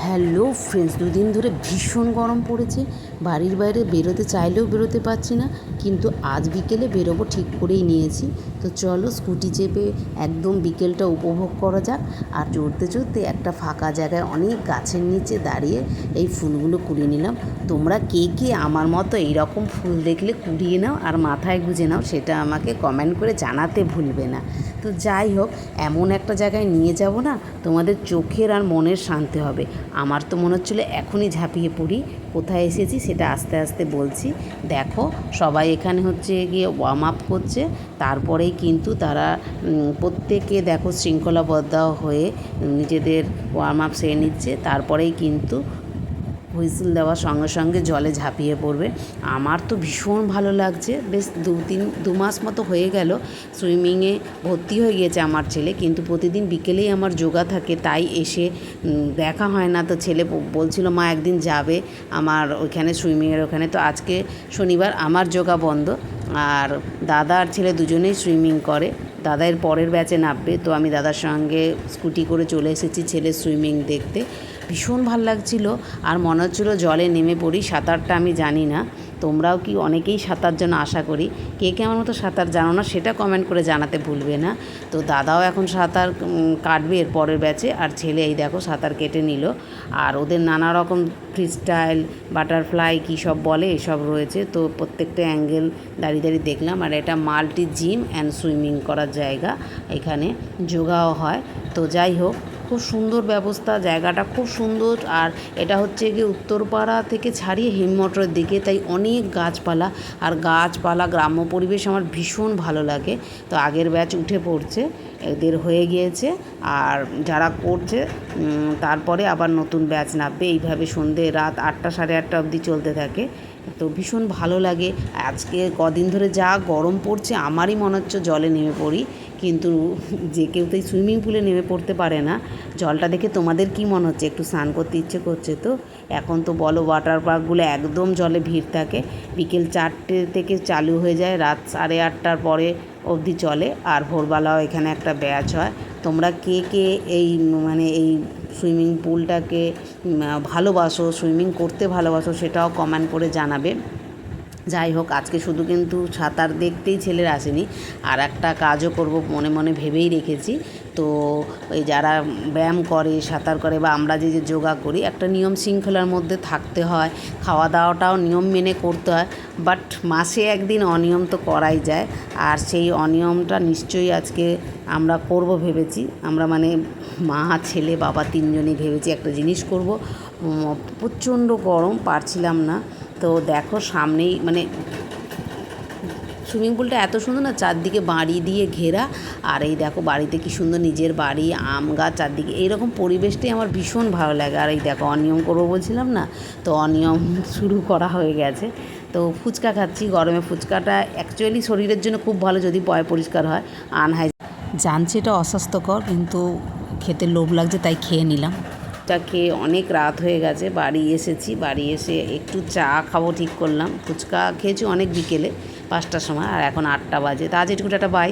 Hello friends, দুদিন ধরে ভীষণ গরম পড়েছে। বাড়ির বাইরে বেরোতে চাইলেও বেরোতে পারছি না, কিন্তু আজ বিকেলে বেরোবো ঠিক করেই নিয়েছি। তো চলো স্কুটি চেপে একদম বিকেলটা উপভোগ করা যাক। আর চড়তে চড়তে একটা ফাঁকা জায়গায় অনেক গাছের নিচে দাঁড়িয়ে এই ফুলগুলো কুড়িয়ে নিলাম। তোমরা কে কে আমার মতো এইরকম ফুল দেখলে কুড়িয়ে নাও আর মাথায় গুঁজে নাও, সেটা আমাকে কমেন্ট করে জানাতে ভুলবে না। তো যাই হোক, এমন একটা জায়গায় নিয়ে যাব না, তোমাদের চোখের আর মনের শান্তি হবে। আমার তো মনে হচ্ছিলো এখনই ঝাঁপিয়ে পড়ি। কোথায় এসেছি সেটা আস্তে আস্তে বলছি। দেখো, সবাই এখানে হচ্ছে গিয়ে ওয়ার্ম আপ করছে, তারপরেই কিন্তু তারা প্রত্যেকে দেখো শৃঙ্খলাবদ্ধ হয়ে নিজেদের ওয়ার্ম আপ সেরে নিচ্ছে, তারপরেই কিন্তু হুইসেল দেওয়ার সঙ্গে সঙ্গে জলে ঝাঁপিয়ে পড়বে। আমার তো ভীষণ ভালো লাগছে। বেশ দু মাস মতো হয়ে গেল সুইমিংয়ে ভর্তি হয়ে গিয়েছে আমার ছেলে, কিন্তু প্রতিদিন বিকেলেই আমার যোগা থাকে, তাই এসে দেখা হয় না। তো ছেলে বলছিল মা একদিন যাবে আমার ওইখানে সুইমিংয়ের ওখানে। তো আজকে শনিবার, আমার যোগা বন্ধ, আর দাদা আর ছেলে দুজনেই সুইমিং করে। দাদা এর পরের ব্যাচে নামবে, তো আমি দাদার সঙ্গে স্কুটি করে চলে এসেছি ছেলের সুইমিং দেখতে। ভীষণ ভাল লাগছিল, আর মনে হচ্ছিলো জলে নেমে পড়ি। সাঁতারটা আমি জানি না, তোমরাও কি অনেকেই সাঁতার জানো আশা করি। কে কে আমার মতো সাঁতার জানো না সেটা কমেন্ট করে জানাতে ভুলবে না। তো দাদাও এখন সাঁতার কাটবে এর পরের ব্যাচে, আর ছেলে এই দেখো সাঁতার কেটে নিল। আর ওদের নানা রকম ফ্রি স্টাইল, বাটারফ্লাই কী সব বলে এসব রয়েছে। তো প্রত্যেকটা অ্যাঙ্গেল দাঁড়িয়ে দাঁড়িয়ে দেখলাম। আর এটা মাল্টি জিম অ্যান্ড সুইমিং করার জায়গা, এখানে যোগাও হয়। তো যাই হোক, খুব সুন্দর ব্যবস্থা, জায়গাটা খুব সুন্দর। আর এটা হচ্ছে গিয়ে উত্তরপাড়া থেকে ছাড়িয়ে হিমমটরের দিকে, তাই অনেক গাছপালা। আর গাছপালা, গ্রাম্য পরিবেশ আমার ভীষণ ভালো লাগে। তো আগের ব্যাচ উঠে পড়ছে, এদের হয়ে গিয়েছে, আর যারা করছে তারপরে আবার নতুন ব্যাচ নামবে। এইভাবে সন্ধে রাত 8টা সাড়ে 8টা অবধি চলতে থাকে। তো ভীষণ ভালো লাগে। আজকে কদিন ধরে যা গরম পড়ছে, আমারই মনে হচ্ছে জলে নেমে পড়ি, কিন্তু যে কেউ তো এই সুইমিং পুলে নেমে পড়তে পারে না। জলটা দেখে তোমাদের কি মনে হচ্ছে? একটু স্নান করতে ইচ্ছে করছে তো? এখন তো বলো, ওয়াটার পার্কগুলো একদম জলে ভিড় থাকে। বিকেল 4টে থেকে চালু হয়ে যায়, রাত 8:30টার পরে অবধি চলে। আর ভোরবেলাও এখানে একটা ব্যাচ হয়। তোমরা কে কে এই এই সুইমিং পুলটাকে ভালোবাসো, সুইমিং করতে ভালোবাসো, সেটাও কমেন্ট করে জানাবে। যাই হোক, আজকে শুধু কিন্তু সাঁতার দেখতেই ছেলেরা আসেনি, আর একটা কাজও করব মনে মনে ভেবেই রেখেছি। তো ওই যারা ব্যায়াম করে, সাঁতার করে, বা আমরা যে যোগা করি, একটা নিয়ম শৃঙ্খলার মধ্যে থাকতে হয়। খাওয়া দাওয়াটাও নিয়ম মেনে করতে হয়, বাট মাসে একদিন অনিয়ম তো করাই যায়। আর সেই অনিয়মটা নিশ্চয়ই আজকে আমরা করব ভেবেছি। আমরা মা, ছেলে, বাবা তিনজনই ভেবেছি একটা জিনিস করব। প্রচণ্ড গরম, পারছিলাম না। তো দেখো সামনেই সুইমিং পুলটা এত সুন্দর না, চারদিকে বাড়ি দিয়ে ঘেরা। আর এই দেখো বাড়িতে কি সুন্দর নিজের বাড়ি, আম গাছ চারদিকে, এইরকম পরিবেশটাই আমার ভীষণ ভালো লাগে। আর এই দেখো অনিয়ম করবো বলছিলাম না, তো অনিয়ম শুরু করা হয়ে গেছে। তো ফুচকা খাচ্ছি, গরমে ফুচকাটা অ্যাকচুয়ালি শরীরের জন্য খুব ভালো যদি পয় পরিষ্কার হয়। জানছি এটা অস্বাস্থ্যকর, কিন্তু খেতে লোভ লাগছে তাই খেয়ে নিলাম। খেয়ে অনেক রাত হয়ে গেছে, বাড়ি এসেছি। বাড়ি এসে একটু চা খাবো ঠিক করলাম। ফুচকা খেয়েছি অনেক বিকেলে 5টার সময়, আর এখন 8টা বাজে। তা আজ এটুকু, একটা বাই।